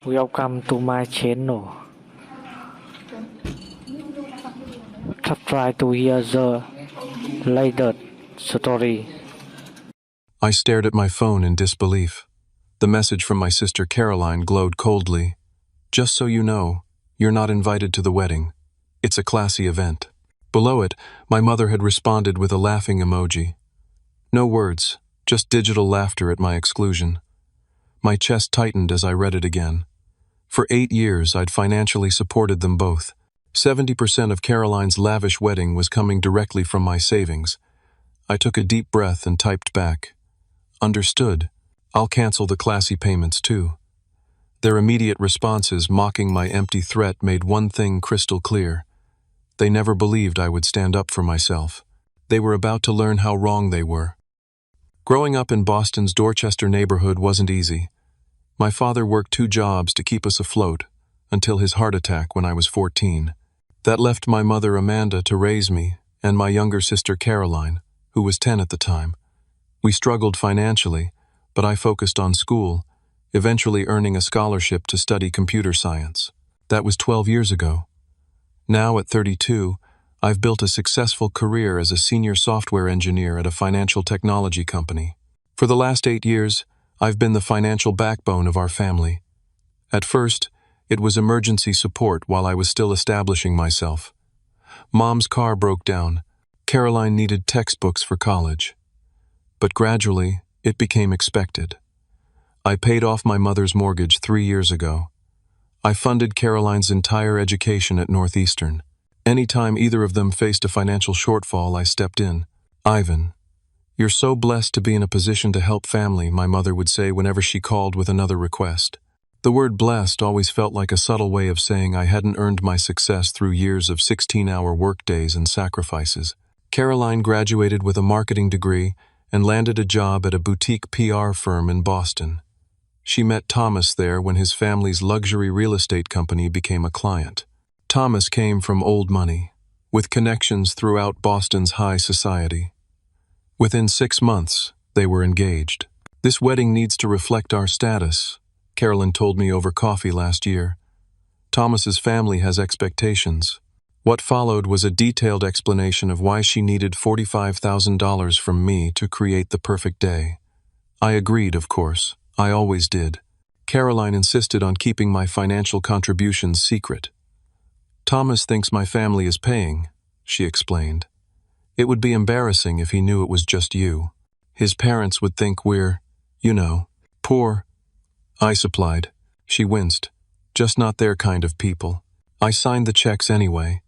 Welcome to my channel. Try to hear the latest story. I stared at my phone in disbelief. The message from my sister Caroline glowed coldly. Just so you know, you're not invited to the wedding. It's a classy event. Below it, my mother had responded with a laughing emoji. No words, just digital laughter at my exclusion. My chest tightened as I read it again. For 8 years, I'd financially supported them both. 70% of Caroline's lavish wedding was coming directly from my savings. I took a deep breath and typed back. Understood. I'll cancel the classy payments too. Their immediate responses mocking my empty threat made one thing crystal clear. They never believed I would stand up for myself. They were about to learn how wrong they were. Growing up in Boston's Dorchester neighborhood wasn't easy. My father worked 2 jobs to keep us afloat, until his heart attack when I was 14. That left my mother Amanda to raise me, and my younger sister Caroline, who was 10 at the time. We struggled financially, but I focused on school, eventually earning a scholarship to study computer science. That was 12 years ago. Now, at 32, I've built a successful career as a senior software engineer at a financial technology company. For the last 8 years, I've been the financial backbone of our family. At first, it was emergency support while I was still establishing myself. Mom's car broke down. Caroline needed textbooks for college. But gradually, it became expected. I paid off my mother's mortgage 3 years ago. I funded Caroline's entire education at Northeastern. Anytime either of them faced a financial shortfall, I stepped in. Ivan, you're so blessed to be in a position to help family, my mother would say whenever she called with another request. The word blessed always felt like a subtle way of saying I hadn't earned my success through years of 16-hour workdays and sacrifices. Caroline graduated with a marketing degree and landed a job at a boutique PR firm in Boston. She met Thomas there when his family's luxury real estate company became a client. Thomas came from old money, with connections throughout Boston's high society. Within 6 months, they were engaged. This wedding needs to reflect our status, Carolyn told me over coffee last year. Thomas's family has expectations. What followed was a detailed explanation of why she needed $45,000 from me to create the perfect day. I agreed, of course. I always did. Caroline insisted on keeping my financial contributions secret. Thomas thinks my family is paying, she explained. It would be embarrassing if he knew it was just you. His parents would think we're, poor. I supplied. She winced. Just not their kind of people. I signed the checks anyway.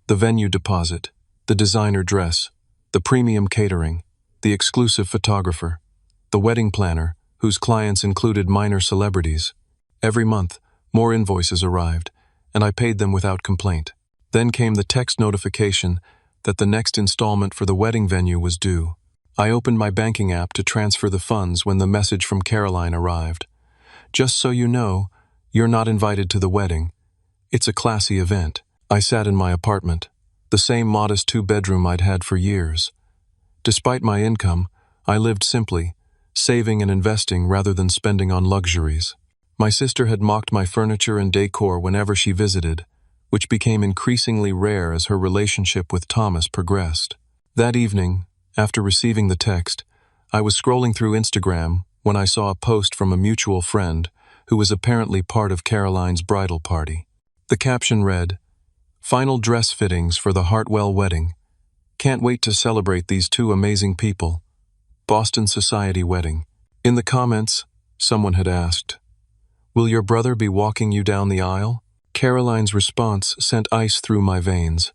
The venue deposit, the designer dress, the premium catering, the exclusive photographer, the wedding planner, whose clients included minor celebrities. Every month, more invoices arrived, and I paid them without complaint. Then came the text notification that the next installment for the wedding venue was due. I opened my banking app to transfer the funds when the message from Caroline arrived. Just so you know, you're not invited to the wedding. It's a classy event. I sat in my apartment, the same modest 2-bedroom I'd had for years. Despite my income, I lived simply, saving and investing rather than spending on luxuries. My sister had mocked my furniture and decor whenever she visited, which became increasingly rare as her relationship with Thomas progressed. That evening, after receiving the text, I was scrolling through Instagram when I saw a post from a mutual friend who was apparently part of Caroline's bridal party. The caption read, "Final dress fittings for the Hartwell wedding. Can't wait to celebrate these 2 amazing people. Boston Society wedding." In the comments, someone had asked, "Will your brother be walking you down the aisle?" Caroline's response sent ice through my veins.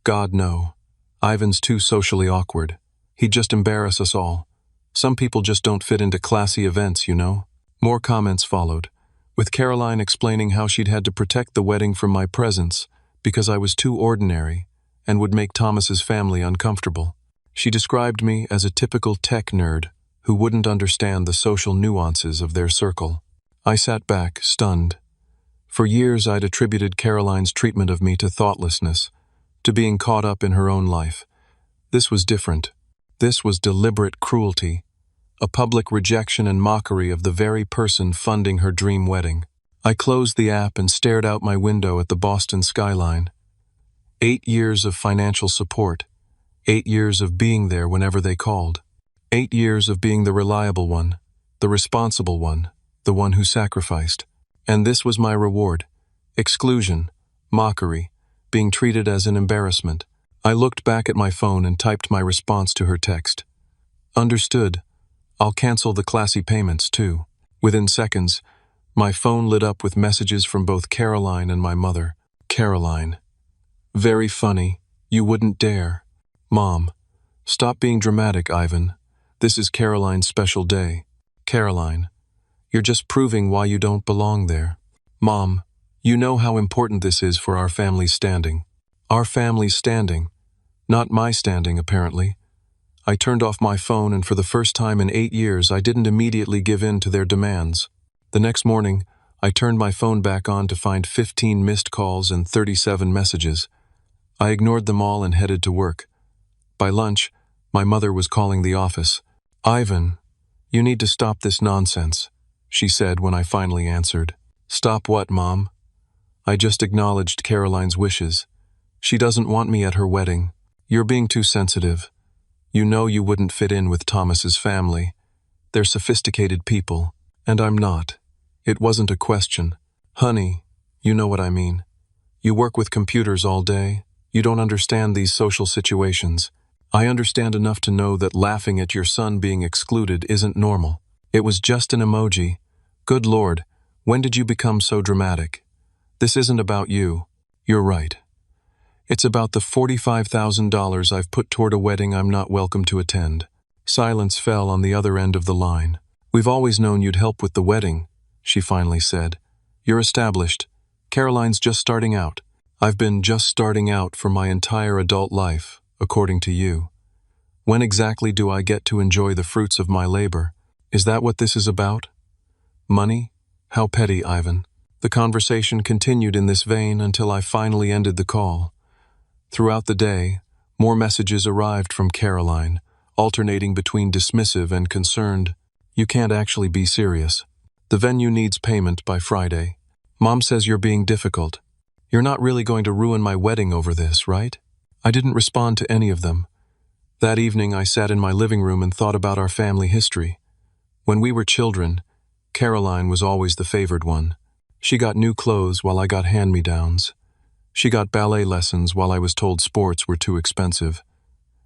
God, no. Ivan's too socially awkward. He'd just embarrass us all. Some people just don't fit into classy events, More comments followed, with Caroline explaining how she'd had to protect the wedding from my presence because I was too ordinary and would make Thomas's family uncomfortable. She described me as a typical tech nerd who wouldn't understand the social nuances of their circle. I sat back, stunned. For years, I'd attributed Caroline's treatment of me to thoughtlessness, to being caught up in her own life. This was different. This was deliberate cruelty, a public rejection and mockery of the very person funding her dream wedding. I closed the app and stared out my window at the Boston skyline. 8 years of financial support. 8 years of being there whenever they called. 8 years of being the reliable one, the responsible one, the one who sacrificed. And this was my reward. Exclusion, mockery, being treated as an embarrassment. I looked back at my phone and typed my response to her text. Understood. I'll cancel the classy payments too. Within seconds, my phone lit up with messages from both Caroline and my mother. Caroline. Very funny. You wouldn't dare. Mom. Stop being dramatic, Ivan. This is Caroline's special day. Caroline. You're just proving why you don't belong there. Mom. You know how important this is for our family's standing. Our family's standing. Not my standing, apparently. I turned off my phone, and for the first time in 8 years, I didn't immediately give in to their demands. The next morning, I turned my phone back on to find 15 missed calls and 37 messages. I ignored them all and headed to work. By lunch, my mother was calling the office. Ivan, you need to stop this nonsense, she said when I finally answered. Stop what, Mom? I just acknowledged Caroline's wishes. She doesn't want me at her wedding. You're being too sensitive. You know you wouldn't fit in with Thomas's family. They're sophisticated people, and I'm not. It wasn't a question. Honey, you know what I mean. You work with computers all day. You don't understand these social situations. I understand enough to know that laughing at your son being excluded isn't normal. It was just an emoji. Good Lord, when did you become so dramatic? This isn't about you. You're right. It's about the $45,000 I've put toward a wedding I'm not welcome to attend. Silence fell on the other end of the line. We've always known you'd help with the wedding, she finally said. You're established. Caroline's just starting out. I've been just starting out for my entire adult life, according to you. When exactly do I get to enjoy the fruits of my labor? Is that what this is about? Money? How petty, Ivan. The conversation continued in this vein until I finally ended the call. Throughout the day, more messages arrived from Caroline, alternating between dismissive and concerned. You can't actually be serious. The venue needs payment by Friday. Mom says you're being difficult. You're not really going to ruin my wedding over this, right? I didn't respond to any of them. That evening, I sat in my living room and thought about our family history. When we were children, Caroline was always the favored one. She got new clothes while I got hand-me-downs. She got ballet lessons while I was told sports were too expensive.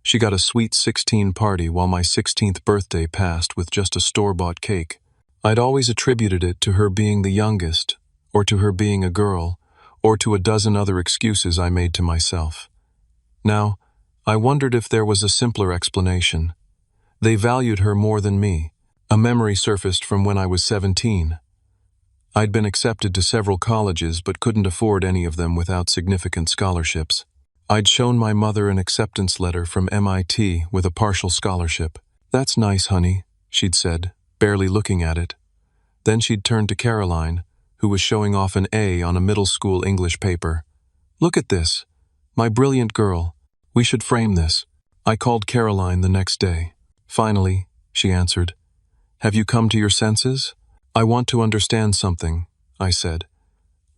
She got a sweet 16 party while my 16th birthday passed with just a store-bought cake. I'd always attributed it to her being the youngest, or to her being a girl, or to a dozen other excuses I made to myself. Now, I wondered if there was a simpler explanation. They valued her more than me. A memory surfaced from when I was 17. I'd been accepted to several colleges but couldn't afford any of them without significant scholarships. I'd shown my mother an acceptance letter from MIT with a partial scholarship. That's nice, honey, she'd said, barely looking at it. Then she'd turned to Caroline, who was showing off an A on a middle school English paper. Look at this. My brilliant girl. We should frame this. I called Caroline the next day. Finally, she answered. Have you come to your senses? I want to understand something, I said.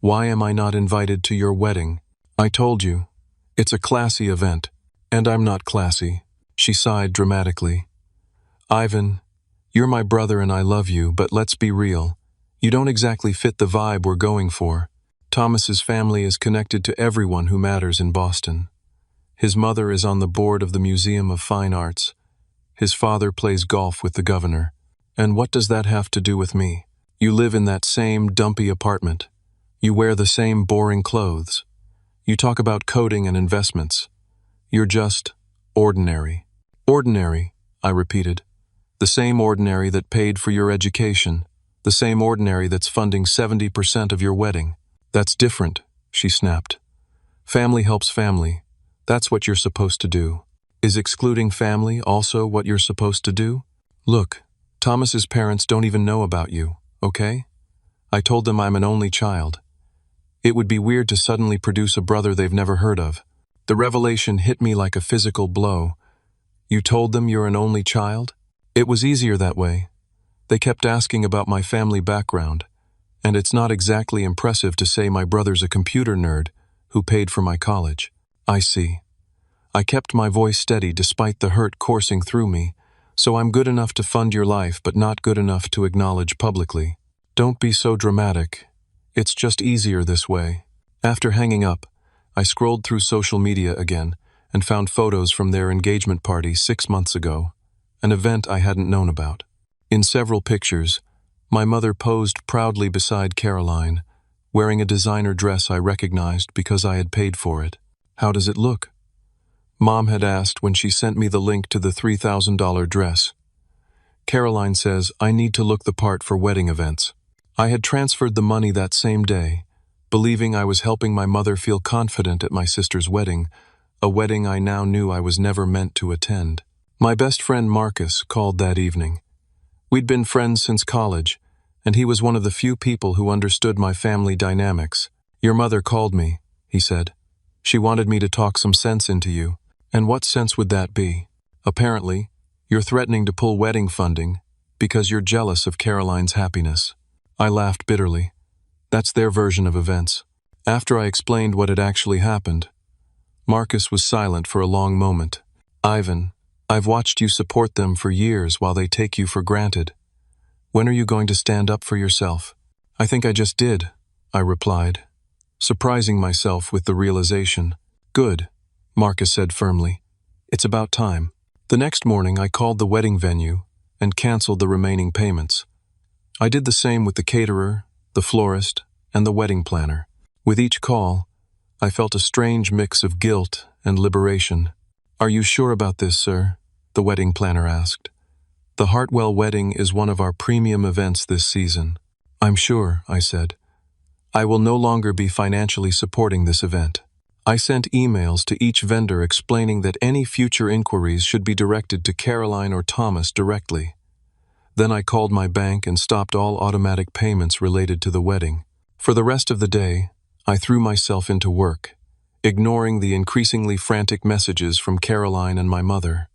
Why am I not invited to your wedding? I told you. It's a classy event, and I'm not classy. She sighed dramatically. Ivan, you're my brother and I love you, but let's be real. You don't exactly fit the vibe we're going for. Thomas's family is connected to everyone who matters in Boston. His mother is on the board of the Museum of Fine Arts. His father plays golf with the governor. And what does that have to do with me? You live in that same dumpy apartment. You wear the same boring clothes. You talk about coding and investments. You're just ordinary. Ordinary, I repeated. The same ordinary that paid for your education. The same ordinary that's funding 70% of your wedding. That's different, she snapped. Family helps family. That's what you're supposed to do. Is excluding family also what you're supposed to do? Look, Thomas's parents don't even know about you, okay? I told them I'm an only child. It would be weird to suddenly produce a brother they've never heard of. The revelation hit me like a physical blow. You told them you're an only child? It was easier that way. They kept asking about my family background. And it's not exactly impressive to say my brother's a computer nerd who paid for my college. I see. I kept my voice steady despite the hurt coursing through me, so I'm good enough to fund your life but not good enough to acknowledge publicly. Don't be so dramatic. It's just easier this way. After hanging up, I scrolled through social media again and found photos from their engagement party 6 months ago, an event I hadn't known about. In several pictures, my mother posed proudly beside Caroline, wearing a designer dress I recognized because I had paid for it. How does it look? Mom had asked when she sent me the link to the $3,000 dress. Caroline says I need to look the part for wedding events. I had transferred the money that same day, believing I was helping my mother feel confident at my sister's wedding, a wedding I now knew I was never meant to attend. My best friend Marcus called that evening. We'd been friends since college, and he was one of the few people who understood my family dynamics. "Your mother called me," he said. "She wanted me to talk some sense into you." "And what sense would that be?" "Apparently, you're threatening to pull wedding funding because you're jealous of Caroline's happiness." I laughed bitterly. That's their version of events. After I explained what had actually happened, Marcus was silent for a long moment. "Ivan, I've watched you support them for years while they take you for granted. When are you going to stand up for yourself?" "I think I just did," I replied, surprising myself with the realization. "Good," Marcus said firmly. "It's about time." The next morning I called the wedding venue and canceled the remaining payments. I did the same with the caterer, the florist, and the wedding planner. With each call, I felt a strange mix of guilt and liberation. "Are you sure about this, sir?" the wedding planner asked. "The Hartwell wedding is one of our premium events this season." "I'm sure," I said. "I will no longer be financially supporting this event." I sent emails to each vendor explaining that any future inquiries should be directed to Caroline or Thomas directly. Then I called my bank and stopped all automatic payments related to the wedding. For the rest of the day, I threw myself into work, ignoring the increasingly frantic messages from Caroline and my mother.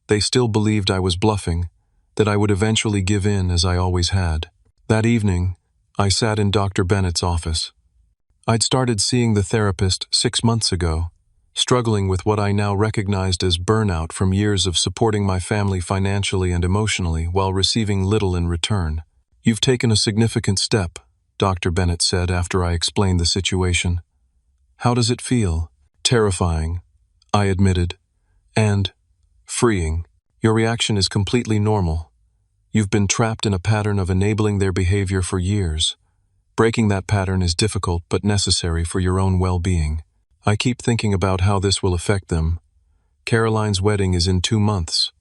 They still believed I was bluffing, that I would eventually give in as I always had. That evening, I sat in Dr. Bennett's office. I'd started seeing the therapist 6 months ago, struggling with what I now recognized as burnout from years of supporting my family financially and emotionally while receiving little in return. "You've taken a significant step," Dr. Bennett said after I explained the situation. "How does it feel?" "Terrifying," I admitted, "and freeing. Your reaction is completely normal. You've been trapped in a pattern of enabling their behavior for years. Breaking that pattern is difficult but necessary for your own well-being. I keep thinking about how this will affect them. Caroline's wedding is in 2 months.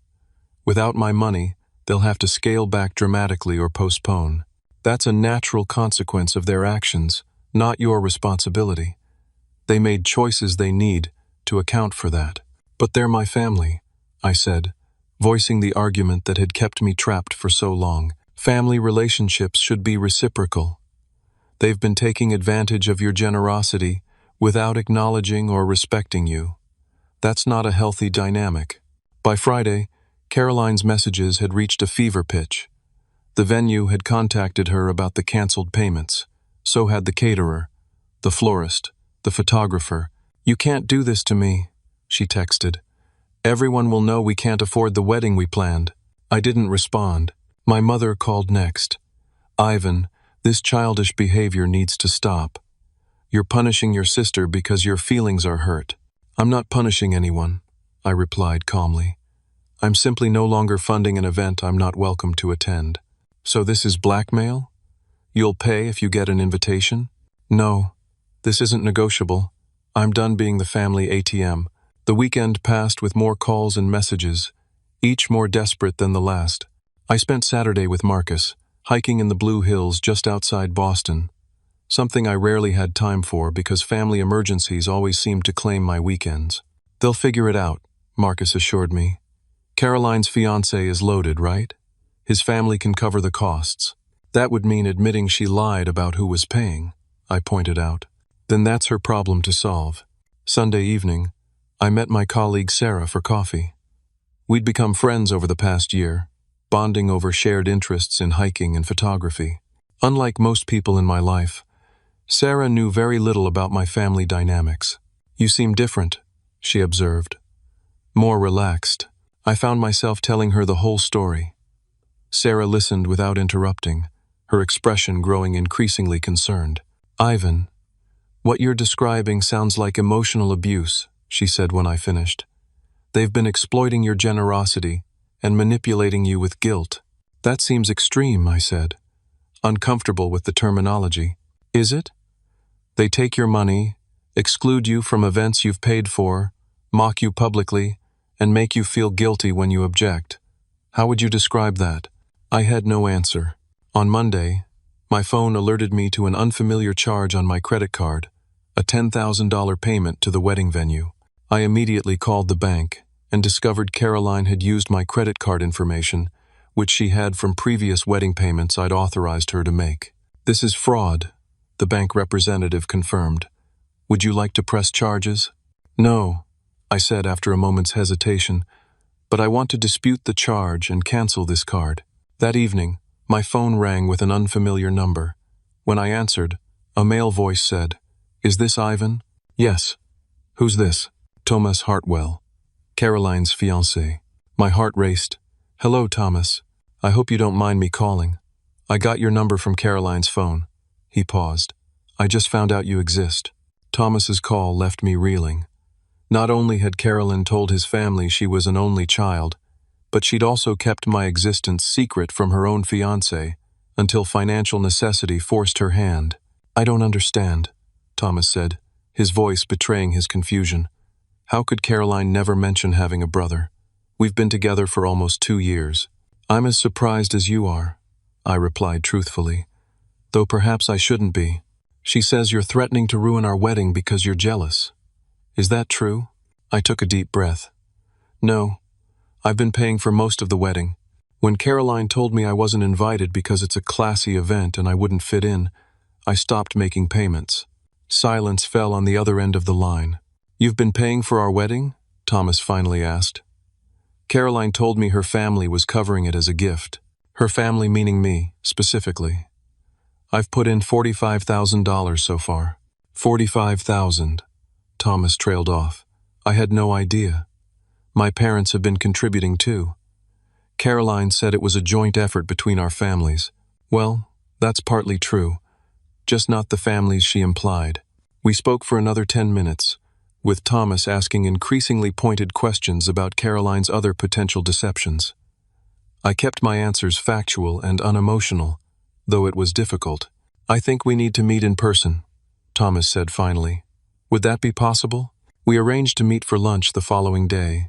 Without my money, they'll have to scale back dramatically or postpone. That's a natural consequence of their actions, not your responsibility. They made choices they need to account for that. But they're my family," I said, voicing the argument that had kept me trapped for so long. "Family relationships should be reciprocal. They've been taking advantage of your generosity without acknowledging or respecting you. That's not a healthy dynamic." By Friday, Caroline's messages had reached a fever pitch. The venue had contacted her about the canceled payments. So had the caterer, the florist, the photographer. "You can't do this to me," she texted. "Everyone will know we can't afford the wedding we planned." I didn't respond. My mother called next. "Ivan, this childish behavior needs to stop. You're punishing your sister because your feelings are hurt." "I'm not punishing anyone," I replied calmly. "I'm simply no longer funding an event I'm not welcome to attend." "So this is blackmail? You'll pay if you get an invitation?" "No, this isn't negotiable. I'm done being the family ATM." The weekend passed with more calls and messages, each more desperate than the last. I spent Saturday with Marcus, hiking in the Blue Hills just outside Boston, something I rarely had time for because family emergencies always seemed to claim my weekends. "They'll figure it out," Marcus assured me. "Caroline's fiancé is loaded, right? His family can cover the costs." "That would mean admitting she lied about who was paying," I pointed out. "Then that's her problem to solve." Sunday evening, I met my colleague Sarah for coffee. We'd become friends over the past year, bonding over shared interests in hiking and photography. Unlike most people in my life, Sarah knew very little about my family dynamics. "You seem different," she observed. "More relaxed." I found myself telling her the whole story. Sarah listened without interrupting, her expression growing increasingly concerned. "Ivan, what you're describing sounds like emotional abuse," she said when I finished. "They've been exploiting your generosity and manipulating you with guilt." "That seems extreme," I said, uncomfortable with the terminology. "Is it? They take your money, exclude you from events you've paid for, mock you publicly, and make you feel guilty when you object. How would you describe that?" I had no answer. On Monday, my phone alerted me to an unfamiliar charge on my credit card, a $10,000 payment to the wedding venue. I immediately called the bank and discovered Caroline had used my credit card information, which she had from previous wedding payments I'd authorized her to make. "This is fraud," the bank representative confirmed. "Would you like to press charges?" "No," I said after a moment's hesitation, "but I want to dispute the charge and cancel this card." That evening, my phone rang with an unfamiliar number. When I answered, a male voice said, "Is this Ivan?" "Yes." "Who's this?" "Thomas Hartwell, Caroline's fiancé." My heart raced. "Hello, Thomas. I hope you don't mind me calling. I got your number from Caroline's phone." He paused. "I just found out you exist." Thomas's call left me reeling. Not only had Caroline told his family she was an only child, but she'd also kept my existence secret from her own fiancé until financial necessity forced her hand. "I don't understand," Thomas said, his voice betraying his confusion. "How could Caroline never mention having a brother? We've been together for almost 2 years." "I'm as surprised as you are," I replied truthfully, "though perhaps I shouldn't be. She says you're threatening to ruin our wedding because you're jealous. Is that true?" I took a deep breath. "No. I've been paying for most of the wedding. When Caroline told me I wasn't invited because it's a classy event and I wouldn't fit in, I stopped making payments." Silence fell on the other end of the line. "You've been paying for our wedding?" Thomas finally asked. "Caroline told me her family was covering it as a gift." Her family meaning me, specifically. "I've put in $45,000 so far." $45,000. Thomas trailed off. "I had no idea. My parents have been contributing too. Caroline said it was a joint effort between our families." "Well, that's partly true, just not the families she implied." We spoke for another 10 minutes, with Thomas asking increasingly pointed questions about Caroline's other potential deceptions. I kept my answers factual and unemotional, though it was difficult. "I think we need to meet in person," Thomas said finally. "Would that be possible?" We arranged to meet for lunch the following day.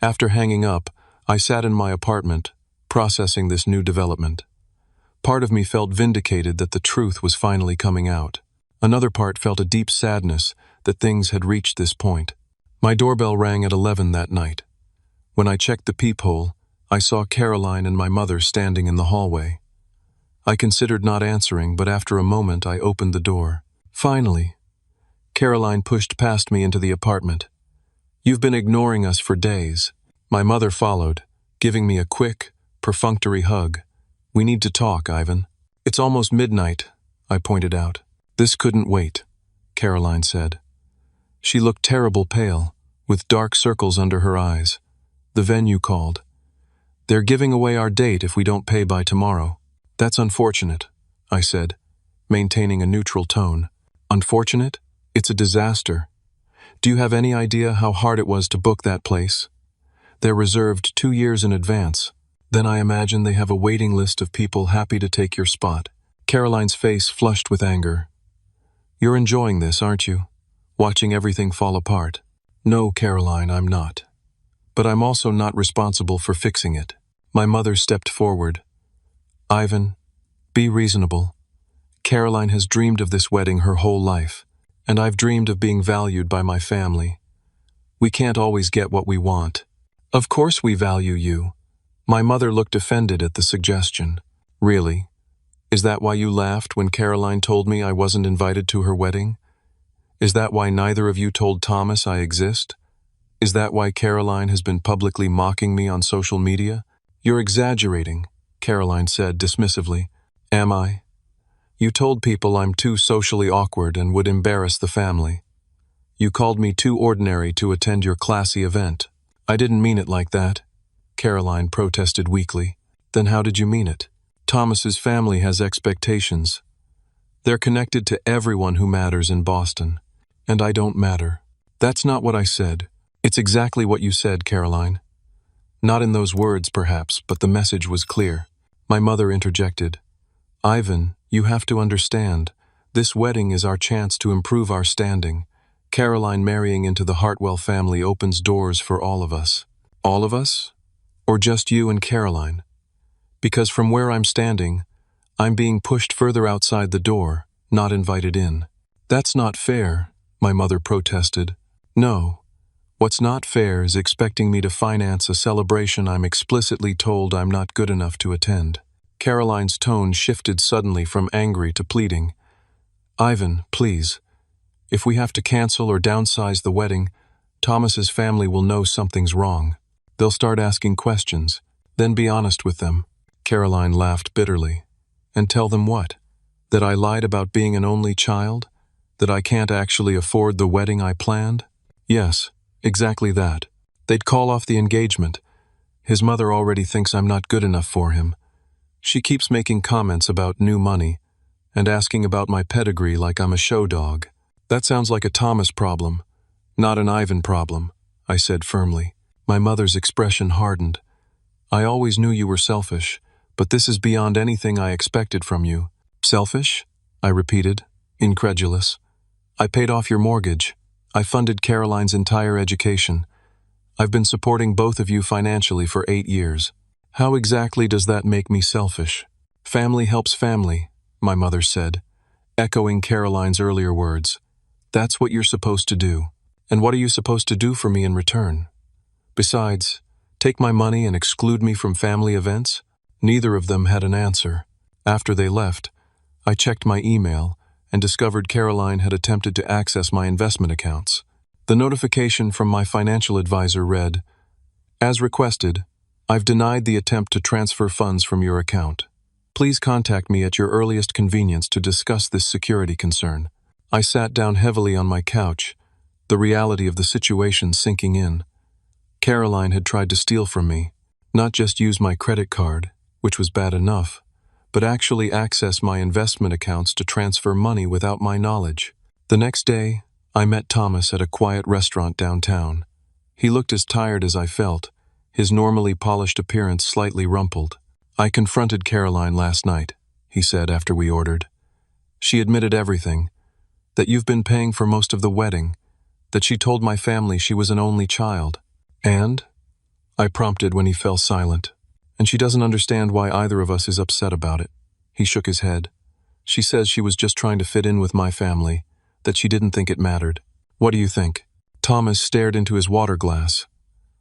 After hanging up, I sat in my apartment, processing this new development. Part of me felt vindicated that the truth was finally coming out. Another part felt a deep sadness that things had reached this point. My doorbell rang at 11 that night. When I checked the peephole, I saw Caroline and my mother standing in the hallway. I considered not answering, but after a moment I opened the door. Finally, Caroline pushed past me into the apartment. "You've been ignoring us for days." My mother followed, giving me a quick, perfunctory hug. "We need to talk, Ivan." "It's almost midnight," I pointed out. "This couldn't wait," Caroline said. She looked terrible pale, with dark circles under her eyes. The venue called. "They're giving away our date if we don't pay by tomorrow." "That's unfortunate," I said, maintaining a neutral tone. "Unfortunate? It's a disaster. Do you have any idea how hard it was to book that place? They're reserved 2 years in advance. Then I imagine they have a waiting list of people happy to take your spot." Caroline's face flushed with anger. "You're enjoying this, aren't you? Watching everything fall apart." "No, Caroline, I'm not. But I'm also not responsible for fixing it." My mother stepped forward. "Ivan, be reasonable. Caroline has dreamed of this wedding her whole life, and I've dreamed of being valued by my family. We can't always get what we want." "Of course we value you." My mother looked offended at the suggestion. "Really? Is that why you laughed when Caroline told me I wasn't invited to her wedding? Is that why neither of you told Thomas I exist? Is that why Caroline has been publicly mocking me on social media?" "You're exaggerating," Caroline said dismissively. "Am I? You told people I'm too socially awkward and would embarrass the family. You called me too ordinary to attend your classy event. I didn't mean it like that, Caroline protested weakly. Then how did you mean it? Thomas's family has expectations. They're connected to everyone who matters in Boston. And I don't matter. That's not what I said. It's exactly what you said, Caroline. Not in those words, perhaps, but the message was clear. My mother interjected. Ivan, you have to understand. This wedding is our chance to improve our standing. Caroline marrying into the Hartwell family opens doors for all of us. All of us? Or just you and Caroline? Because from where I'm standing, I'm being pushed further outside the door, not invited in. That's not fair, my mother protested. No. What's not fair is expecting me to finance a celebration I'm explicitly told I'm not good enough to attend. Caroline's tone shifted suddenly from angry to pleading. Ivan, please. If we have to cancel or downsize the wedding, Thomas's family will know something's wrong. They'll start asking questions, then be honest with them. Caroline laughed bitterly. And tell them what? That I lied about being an only child? That I can't actually afford the wedding I planned? Yes, exactly that. They'd call off the engagement. His mother already thinks I'm not good enough for him. She keeps making comments about new money and asking about my pedigree like I'm a show dog. That sounds like a Thomas problem, not an Ivan problem, I said firmly. My mother's expression hardened. I always knew you were selfish, but this is beyond anything I expected from you. Selfish? I repeated, incredulous. I paid off your mortgage. I funded Caroline's entire education. I've been supporting both of you financially for 8 years. How exactly does that make me selfish? Family helps family, my mother said, echoing Caroline's earlier words. That's what you're supposed to do. And what are you supposed to do for me in return? Besides, take my money and exclude me from family events? Neither of them had an answer. After they left, I checked my email and discovered Caroline had attempted to access my investment accounts. The notification from my financial advisor read, As requested, I've denied the attempt to transfer funds from your account. Please contact me at your earliest convenience to discuss this security concern. I sat down heavily on my couch, the reality of the situation sinking in. Caroline had tried to steal from me, not just use my credit card, which was bad enough, but actually access my investment accounts to transfer money without my knowledge. The next day, I met Thomas at a quiet restaurant downtown. He looked as tired as I felt, his normally polished appearance slightly rumpled. I confronted Caroline last night, he said after we ordered. She admitted everything, that you've been paying for most of the wedding, that she told my family she was an only child. And? I prompted when he fell silent. And she doesn't understand why either of us is upset about it. He shook his head. She says she was just trying to fit in with my family, that she didn't think it mattered. What do you think? Thomas stared into his water glass.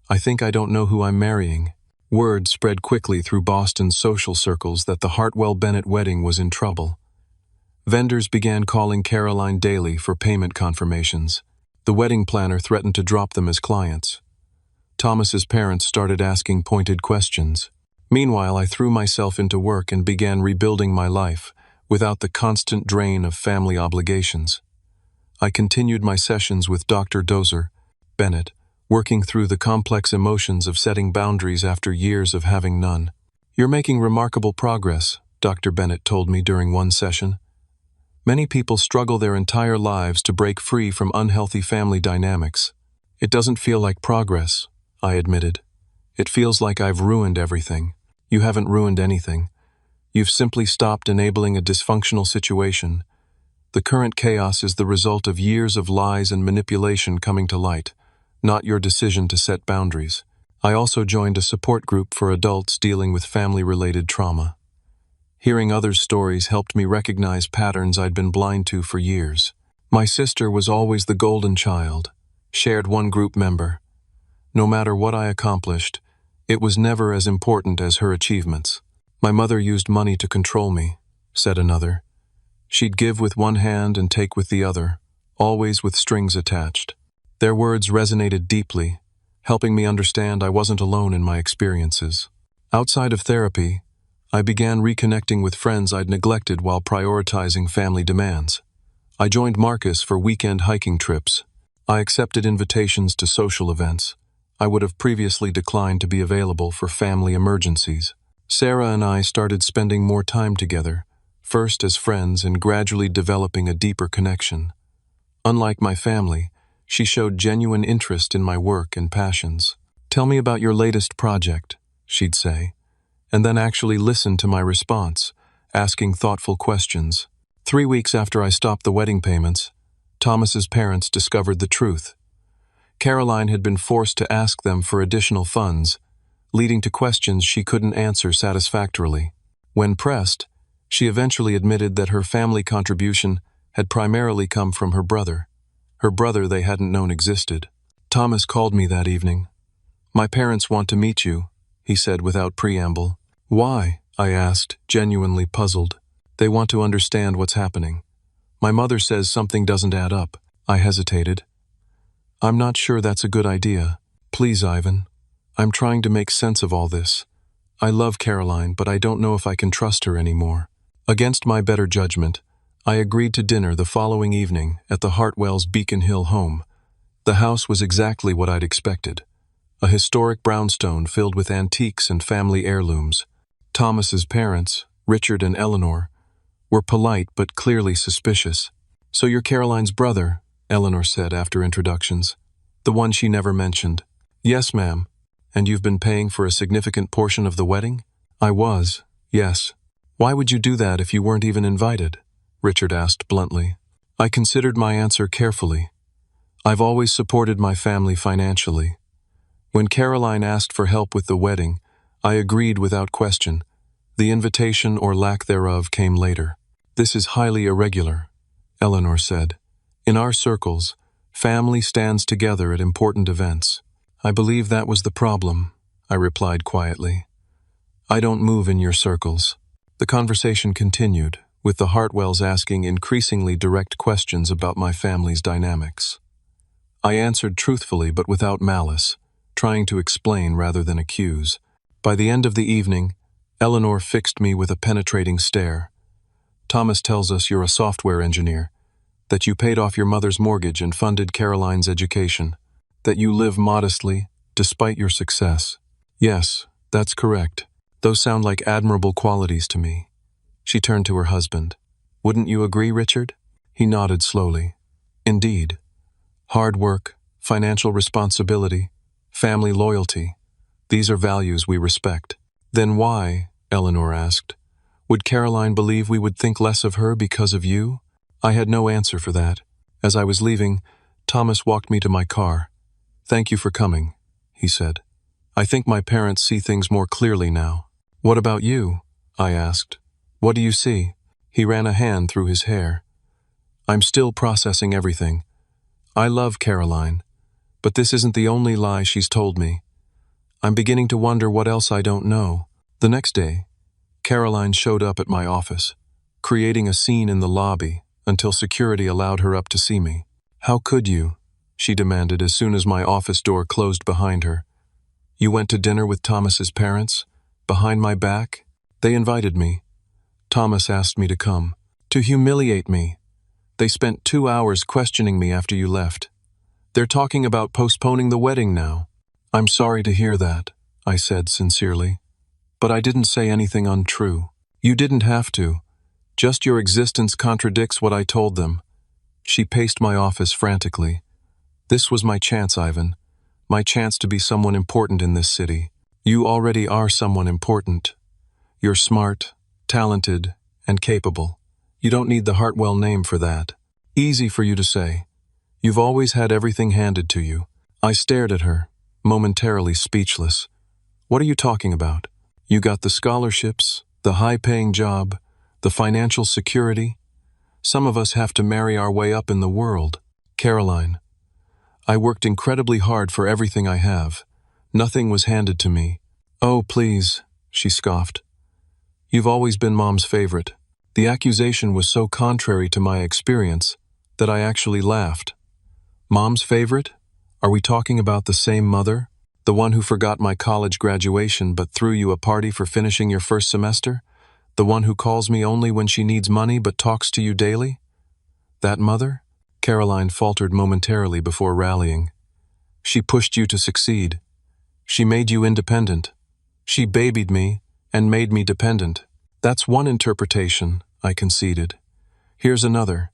I think I don't know who I'm marrying. Word spread quickly through Boston's social circles that the Hartwell-Bennett wedding was in trouble. Vendors began calling Caroline daily for payment confirmations. The wedding planner threatened to drop them as clients. Thomas's parents started asking pointed questions. Meanwhile, I threw myself into work and began rebuilding my life without the constant drain of family obligations. I continued my sessions with Dr. Dozer, Bennett, working through the complex emotions of setting boundaries after years of having none. You're making remarkable progress, Dr. Bennett told me during one session. Many people struggle their entire lives to break free from unhealthy family dynamics. It doesn't feel like progress, I admitted. It feels like I've ruined everything. You haven't ruined anything. You've simply stopped enabling a dysfunctional situation. The current chaos is the result of years of lies and manipulation coming to light, not your decision to set boundaries. I also joined a support group for adults dealing with family-related trauma. Hearing others' stories helped me recognize patterns I'd been blind to for years. My sister was always the golden child, shared one group member. No matter what I accomplished, it was never as important as her achievements. My mother used money to control me, said another. She'd give with one hand and take with the other, always with strings attached. Their words resonated deeply, helping me understand I wasn't alone in my experiences. Outside of therapy, I began reconnecting with friends I'd neglected while prioritizing family demands. I joined Marcus for weekend hiking trips. I accepted invitations to social events. I would have previously declined to be available for family emergencies. Sarah and I started spending more time together, first as friends and gradually developing a deeper connection. Unlike my family, she showed genuine interest in my work and passions. "Tell me about your latest project," she'd say, and then actually listen to my response, asking thoughtful questions. 3 weeks after I stopped the wedding payments, Thomas's parents discovered the truth. Caroline had been forced to ask them for additional funds, leading to questions she couldn't answer satisfactorily. When pressed, she eventually admitted that her family contribution had primarily come from her brother they hadn't known existed. Thomas called me that evening. "My parents want to meet you," he said without preamble. "Why?" I asked, genuinely puzzled. "They want to understand what's happening. My mother says something doesn't add up." I hesitated. "I'm not sure that's a good idea. Please, Ivan. I'm trying to make sense of all this. I love Caroline, but I don't know if I can trust her anymore." Against my better judgment, I agreed to dinner the following evening at the Hartwells' Beacon Hill home. The house was exactly what I'd expected. A historic brownstone filled with antiques and family heirlooms. Thomas's parents, Richard and Eleanor, were polite but clearly suspicious. "So you're Caroline's brother," Eleanor said after introductions. "The one she never mentioned." "Yes, ma'am. And you've been paying for a significant portion of the wedding?" "I was, yes." "Why would you do that if you weren't even invited?" Richard asked bluntly. I considered my answer carefully. I've always supported my family financially. When Caroline asked for help with the wedding, I agreed without question. The invitation or lack thereof came later. "This is highly irregular," Eleanor said. "In our circles, family stands together at important events." "I believe that was the problem," I replied quietly. "I don't move in your circles." The conversation continued, with the Hartwells asking increasingly direct questions about my family's dynamics. I answered truthfully but without malice, trying to explain rather than accuse. By the end of the evening, Eleanor fixed me with a penetrating stare. "Thomas tells us you're a software engineer, that you paid off your mother's mortgage and funded Caroline's education, that you live modestly, despite your success." "Yes, that's correct. Those sound like admirable qualities to me." She turned to her husband. "Wouldn't you agree, Richard?" He nodded slowly. "Indeed. Hard work, financial responsibility, family loyalty. These are values we respect." "Then why," Eleanor asked, "would Caroline believe we would think less of her because of you?" I had no answer for that. As I was leaving, Thomas walked me to my car. "Thank you for coming," he said. "I think my parents see things more clearly now." "What about you?" I asked. "What do you see?" He ran a hand through his hair. "I'm still processing everything. I love Caroline, but this isn't the only lie she's told me. I'm beginning to wonder what else I don't know." The next day, Caroline showed up at my office, creating a scene in the lobby until security allowed her up to see me. "How could you?" she demanded as soon as my office door closed behind her. "You went to dinner with Thomas's parents? Behind my back? They invited me. Thomas asked me to come. To humiliate me. They spent 2 hours questioning me after you left. They're talking about postponing the wedding now." "I'm sorry to hear that," I said sincerely. "But I didn't say anything untrue." "You didn't have to. Just your existence contradicts what I told them." She paced my office frantically. "This was my chance, Ivan. My chance to be someone important in this city. You already are someone important. You're smart, talented, and capable. You don't need the Hartwell name for that. Easy for you to say. You've always had everything handed to you." I stared at her, momentarily speechless. "What are you talking about? You got the scholarships, the high-paying job, the financial security. Some of us have to marry our way up in the world. Caroline, I worked incredibly hard for everything I have. Nothing was handed to me." "Oh, please," she scoffed. "You've always been Mom's favorite." The accusation was so contrary to my experience that I actually laughed. "Mom's favorite? Are we talking about the same mother?" The one who forgot my college graduation but threw you a party for finishing your first semester? The one who calls me only when she needs money but talks to you daily? That mother? Caroline faltered momentarily before rallying. She pushed you to succeed. She made you independent. She babied me and made me dependent. That's one interpretation, I conceded. Here's another.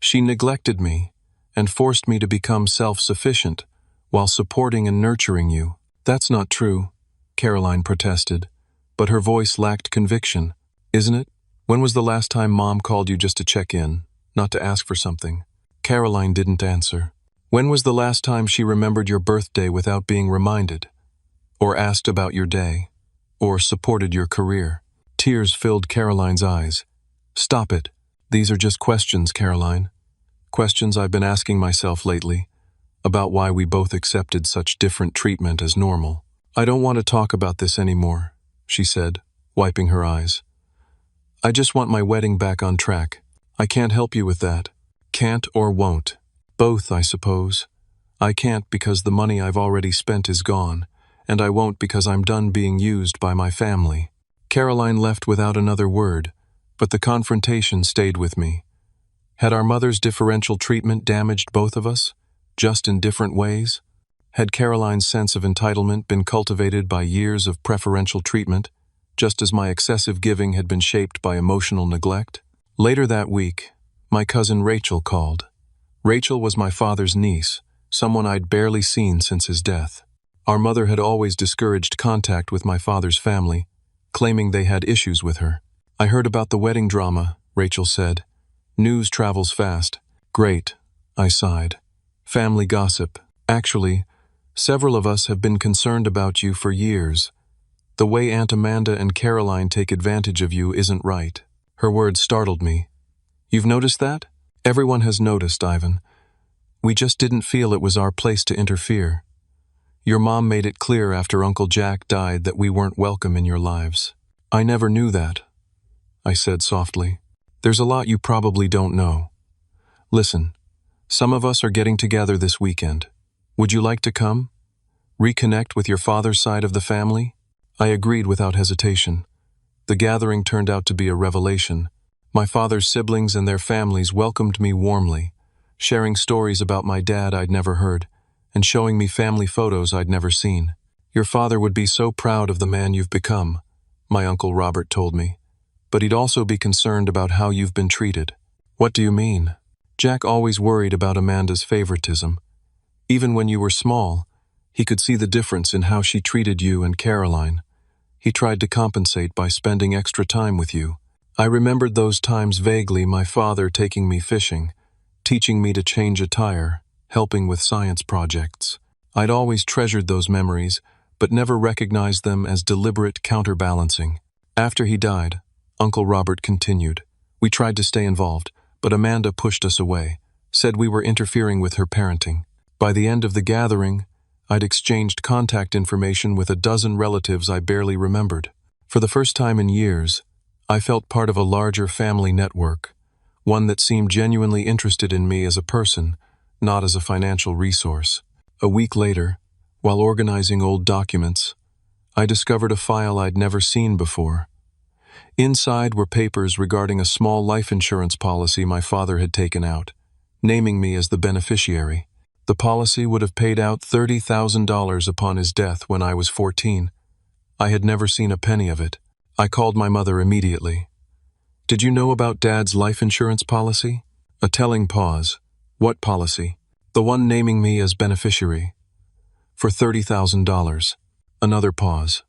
She neglected me and forced me to become self-sufficient while supporting and nurturing you. That's not true, Caroline protested, but her voice lacked conviction. Isn't it? When was the last time Mom called you just to check in, not to ask for something? Caroline didn't answer. When was the last time she remembered your birthday without being reminded? Or asked about your day? Or supported your career? Tears filled Caroline's eyes. Stop it. These are just questions, Caroline. Questions I've been asking myself lately, about why we both accepted such different treatment as normal. I don't want to talk about this anymore, she said, wiping her eyes. I just want my wedding back on track. I can't help you with that. Can't or won't. Both, I suppose. I can't because the money I've already spent is gone, and I won't because I'm done being used by my family. Caroline left without another word, but the confrontation stayed with me. Had our mother's differential treatment damaged both of us, just in different ways? Had Caroline's sense of entitlement been cultivated by years of preferential treatment, just as my excessive giving had been shaped by emotional neglect? Later that week, my cousin Rachel called. Rachel was my father's niece, someone I'd barely seen since his death. Our mother had always discouraged contact with my father's family, claiming they had issues with her. I heard about the wedding drama, Rachel said. News travels fast. Great, I sighed. Family gossip. Actually, several of us have been concerned about you for years. The way Aunt Amanda and Caroline take advantage of you isn't right. Her words startled me. You've noticed that? Everyone has noticed, Ivan. We just didn't feel it was our place to interfere. Your mom made it clear after Uncle Jack died that we weren't welcome in your lives. I never knew that, I said softly. There's a lot you probably don't know. Listen, some of us are getting together this weekend. Would you like to come? Reconnect with your father's side of the family? I agreed without hesitation. The gathering turned out to be a revelation. My father's siblings and their families welcomed me warmly, sharing stories about my dad I'd never heard, and showing me family photos I'd never seen. Your father would be so proud of the man you've become, my Uncle Robert told me, but he'd also be concerned about how you've been treated. What do you mean? Jack always worried about Amanda's favoritism. Even when you were small, he could see the difference in how she treated you and Caroline. He tried to compensate by spending extra time with you. I remembered those times vaguely, my father taking me fishing, teaching me to change a tire, helping with science projects. I'd always treasured those memories, but never recognized them as deliberate counterbalancing. After he died, Uncle Robert continued. We tried to stay involved, but Amanda pushed us away, said we were interfering with her parenting. By the end of the gathering, I'd exchanged contact information with a dozen relatives I barely remembered. For the first time in years, I felt part of a larger family network, one that seemed genuinely interested in me as a person, not as a financial resource. A week later, while organizing old documents, I discovered a file I'd never seen before. Inside were papers regarding a small life insurance policy my father had taken out, naming me as the beneficiary. The policy would have paid out $30,000 upon his death when I was 14. I had never seen a penny of it. I called my mother immediately. Did you know about Dad's life insurance policy? A telling pause. What policy? The one naming me as beneficiary. For $30,000. Another pause.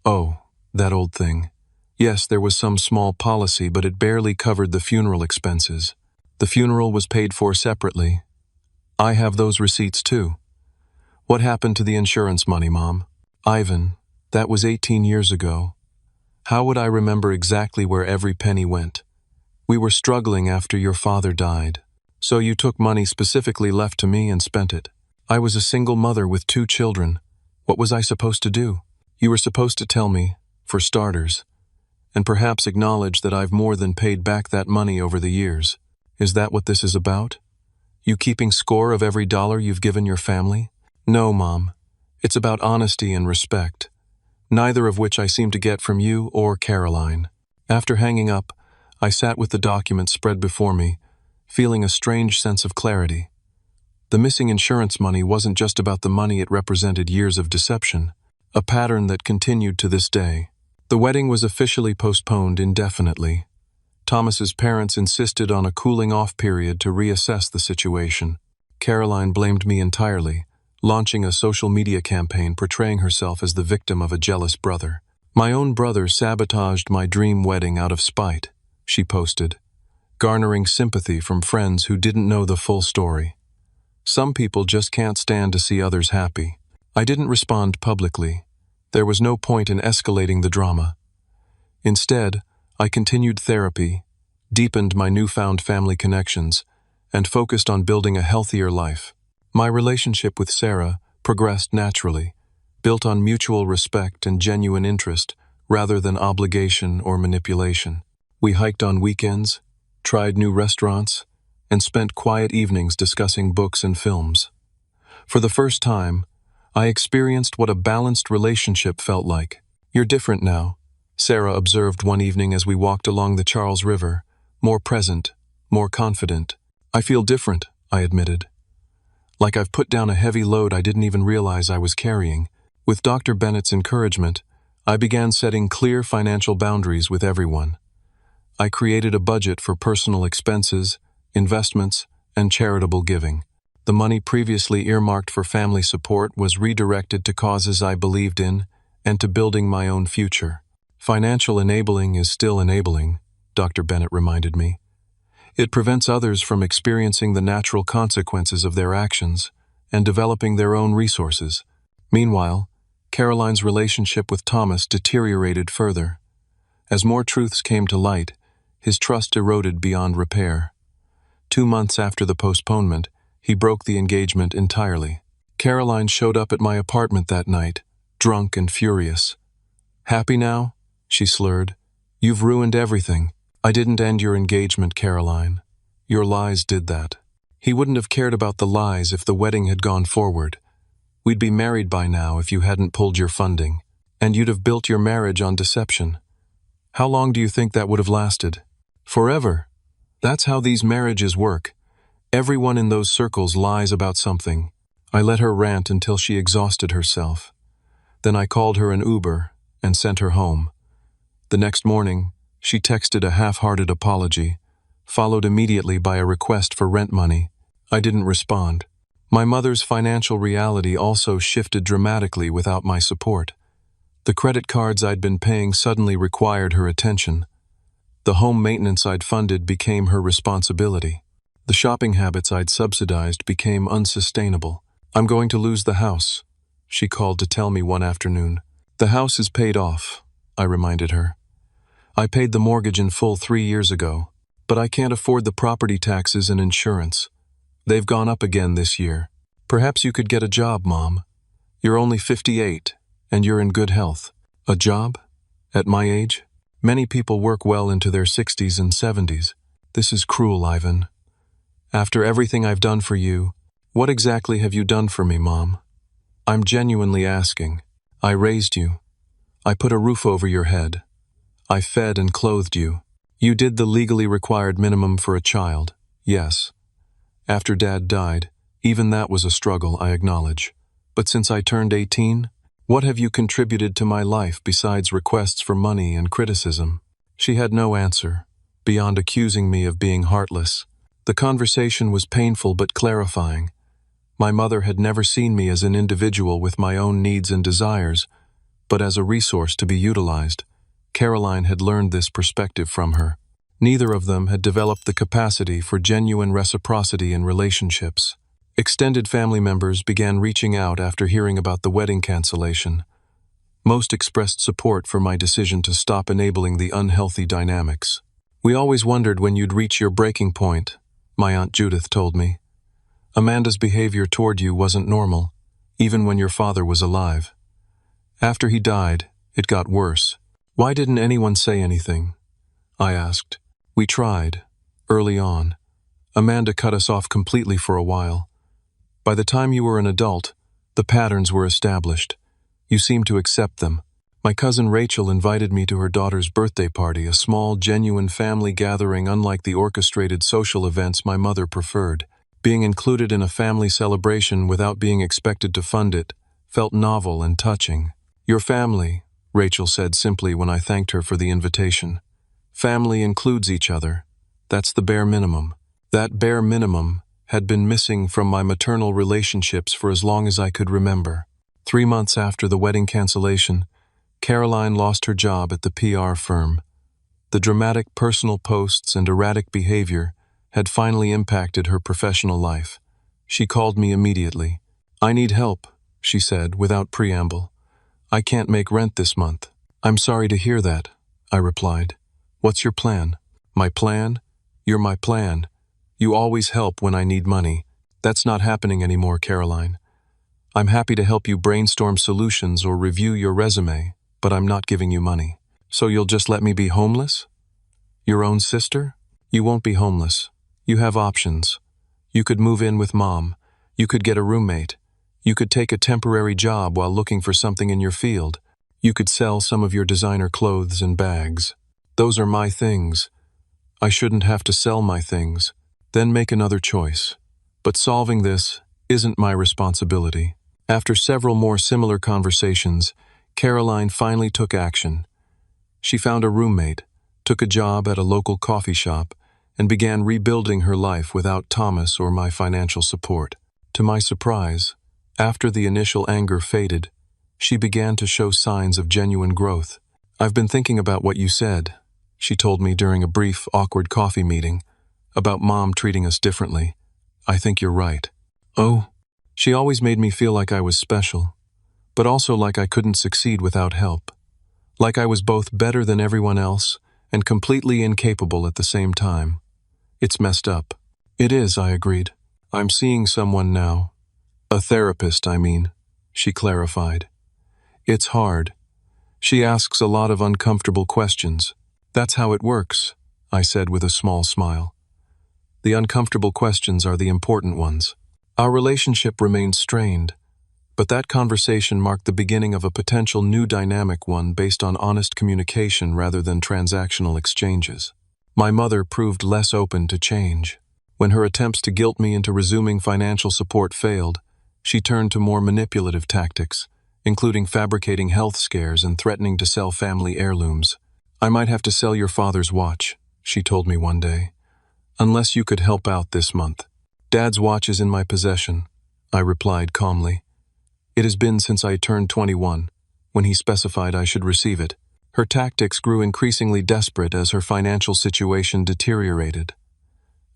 Oh, that old thing. Yes, there was some small policy, but it barely covered the funeral expenses. The funeral was paid for separately. I have those receipts too. What happened to the insurance money, Mom? Ivan, that was 18 years ago. How would I remember exactly where every penny went? We were struggling after your father died. So you took money specifically left to me and spent it. I was a single mother with 2 children. What was I supposed to do? You were supposed to tell me, for starters, and perhaps acknowledge that I've more than paid back that money over the years. Is that what this is about? You keeping score of every dollar you've given your family? No, Mom. It's about honesty and respect, neither of which I seem to get from you or Caroline. After hanging up, I sat with the documents spread before me, feeling a strange sense of clarity. The missing insurance money wasn't just about the money, it represented years of deception, a pattern that continued to this day. The wedding was officially postponed indefinitely. Thomas's parents insisted on a cooling-off period to reassess the situation. Caroline blamed me entirely, launching a social media campaign portraying herself as the victim of a jealous brother. "My own brother sabotaged my dream wedding out of spite," she posted, garnering sympathy from friends who didn't know the full story. Some people just can't stand to see others happy. I didn't respond publicly. There was no point in escalating the drama. Instead, I continued therapy, deepened my newfound family connections, and focused on building a healthier life. My relationship with Sarah progressed naturally, built on mutual respect and genuine interest rather than obligation or manipulation. We hiked on weekends, tried new restaurants, and spent quiet evenings discussing books and films. For the first time, I experienced what a balanced relationship felt like. "You're different now," Sarah observed one evening as we walked along the Charles River, more present, more confident. "I feel different," I admitted. "Like I've put down a heavy load I didn't even realize I was carrying." With Dr. Bennett's encouragement, I began setting clear financial boundaries with everyone. I created a budget for personal expenses, investments, and charitable giving. The money previously earmarked for family support was redirected to causes I believed in and to building my own future. "Financial enabling is still enabling," Dr. Bennett reminded me. "It prevents others from experiencing the natural consequences of their actions and developing their own resources." Meanwhile, Caroline's relationship with Thomas deteriorated further. As more truths came to light, his trust eroded beyond repair. 2 months after the postponement, he broke the engagement entirely. Caroline showed up at my apartment that night, drunk and furious. "Happy now?" she slurred. "You've ruined everything." "I didn't end your engagement, Caroline. Your lies did that." "He wouldn't have cared about the lies if the wedding had gone forward. We'd be married by now if you hadn't pulled your funding. And you'd have built your marriage on deception. How long do you think that would have lasted?" "Forever. That's how these marriages work. Everyone in those circles lies about something." I let her rant until she exhausted herself. Then I called her an Uber and sent her home. The next morning, she texted a half-hearted apology, followed immediately by a request for rent money. I didn't respond. My mother's financial reality also shifted dramatically without my support. The credit cards I'd been paying suddenly required her attention. The home maintenance I'd funded became her responsibility. The shopping habits I'd subsidized became unsustainable. "I'm going to lose the house," she called to tell me one afternoon. "The house is paid off," I reminded her. "I paid the mortgage in full 3 years ago, but I can't afford the property taxes and insurance. They've gone up again this year. Perhaps you could get a job, Mom. You're only 58, and you're in good health." A job? At my age? Many people work well into their 60s and 70s. This is cruel, Ivan. After everything I've done for you, what exactly have you done for me, Mom? I'm genuinely asking. I raised you. I put a roof over your head. I fed and clothed you. You did the legally required minimum for a child, yes. After Dad died, even that was a struggle, I acknowledge. But since I turned 18, what have you contributed to my life besides requests for money and criticism? She had no answer, beyond accusing me of being heartless. The conversation was painful but clarifying. My mother had never seen me as an individual with my own needs and desires, but as a resource to be utilized. Caroline had learned this perspective from her. Neither of them had developed the capacity for genuine reciprocity in relationships. Extended family members began reaching out after hearing about the wedding cancellation. Most expressed support for my decision to stop enabling the unhealthy dynamics. "We always wondered when you'd reach your breaking point," my Aunt Judith told me. "Amanda's behavior toward you wasn't normal, even when your father was alive. After he died, it got worse. Why didn't anyone say anything?" I asked. "We tried, early on. Amanda cut us off completely for a while. By the time you were an adult, The patterns were established. You seemed to accept them. My cousin Rachel invited me to her daughter's birthday party, a small, genuine family gathering unlike the orchestrated social events my mother preferred. Being included in a family celebration without being expected to fund it felt novel and touching. "Your family," Rachel said simply when I thanked her for the invitation. "Family includes each other. That's the bare minimum." That bare minimum had been missing from my maternal relationships for as long as I could remember. 3 months after the wedding cancellation, Caroline lost her job at the PR firm. The dramatic personal posts and erratic behavior had finally impacted her professional life. She called me immediately. "I need help," she said without preamble. "I can't make rent this month." "I'm sorry to hear that," I replied. "What's your plan?" "My plan? You're my plan. You always help when I need money." "That's not happening anymore, Caroline. I'm happy to help you brainstorm solutions or review your resume, but I'm not giving you money." "So you'll just let me be homeless? Your own sister?" "You won't be homeless. You have options. You could move in with Mom. You could get a roommate. You could take a temporary job while looking for something in your field. You could sell some of your designer clothes and bags. Those are my things. I shouldn't have to sell my things. Then make another choice. But solving this isn't my responsibility." After several more similar conversations, Caroline finally took action. She found a roommate, took a job at a local coffee shop, and began rebuilding her life without Thomas or my financial support. To my surprise, after the initial anger faded, she began to show signs of genuine growth. "I've been thinking about what you said," she told me during a brief, awkward coffee meeting, "about Mom treating us differently. I think you're right." "Oh?" "She always made me feel like I was special, but also like I couldn't succeed without help. Like I was both better than everyone else and completely incapable at the same time. It's messed up." "It is," I agreed. "I'm seeing someone now. A therapist, I mean," she clarified. "It's hard. She asks a lot of uncomfortable questions." "That's how it works," I said with a small smile. "The uncomfortable questions are the important ones." Our relationship remained strained, but that conversation marked the beginning of a potential new dynamic, one based on honest communication rather than transactional exchanges. My mother proved less open to change. When her attempts to guilt me into resuming financial support failed, she turned to more manipulative tactics, including fabricating health scares and threatening to sell family heirlooms. "I might have to sell your father's watch," she told me one day, "unless you could help out this month." "Dad's watch is in my possession," I replied calmly. "It has been since I turned 21, when he specified I should receive it." Her tactics grew increasingly desperate as her financial situation deteriorated.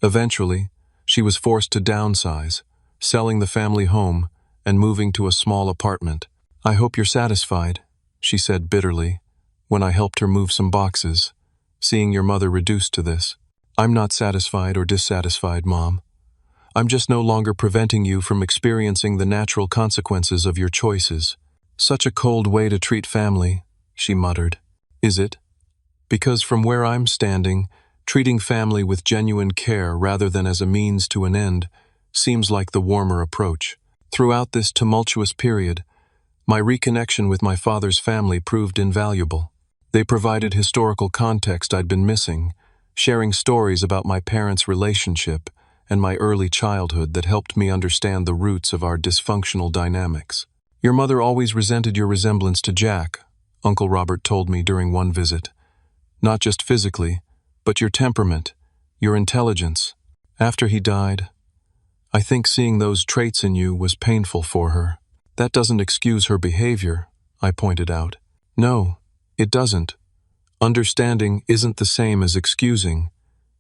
Eventually, she was forced to downsize, selling the family home and moving to a small apartment. "I hope you're satisfied," she said bitterly, when I helped her move some boxes, "seeing your mother reduced to this." "I'm not satisfied or dissatisfied, Mom. I'm just no longer preventing you from experiencing the natural consequences of your choices." "Such a cold way to treat family," she muttered. "Is it? Because from where I'm standing, treating family with genuine care rather than as a means to an end seems like the warmer approach." Throughout this tumultuous period, my reconnection with my father's family proved invaluable. They provided historical context I'd been missing, sharing stories about my parents' relationship and my early childhood that helped me understand the roots of our dysfunctional dynamics. "Your mother always resented your resemblance to Jack," Uncle Robert told me during one visit. "Not just physically, but your temperament, your intelligence. After he died, I think seeing those traits in you was painful for her." "That doesn't excuse her behavior," I pointed out. "No, it doesn't. Understanding isn't the same as excusing,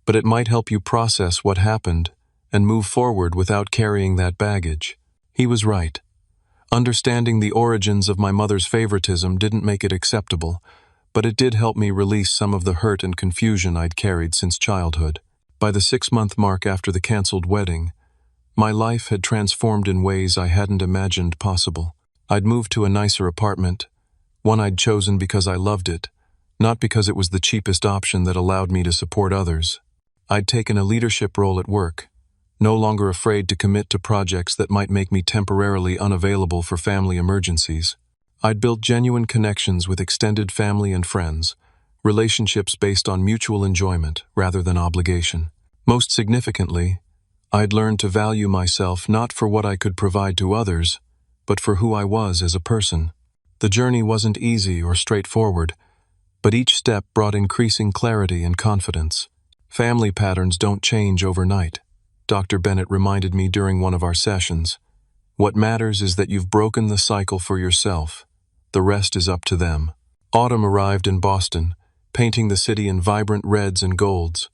but it might help you process what happened and move forward without carrying that baggage." He was right. Understanding the origins of my mother's favoritism didn't make it acceptable, but it did help me release some of the hurt and confusion I'd carried since childhood. By the 6-month mark after the canceled wedding, my life had transformed in ways I hadn't imagined possible. I'd moved to a nicer apartment, one I'd chosen because I loved it, not because it was the cheapest option that allowed me to support others. I'd taken a leadership role at work, no longer afraid to commit to projects that might make me temporarily unavailable for family emergencies. I'd built genuine connections with extended family and friends, relationships based on mutual enjoyment rather than obligation. Most significantly, I'd learned to value myself not for what I could provide to others, but for who I was as a person. The journey wasn't easy or straightforward, but each step brought increasing clarity and confidence. Family patterns don't change overnight, Dr. Bennett reminded me during one of our sessions. What matters is that you've broken the cycle for yourself. The rest is up to them. Autumn arrived in Boston, painting the city in vibrant reds and golds.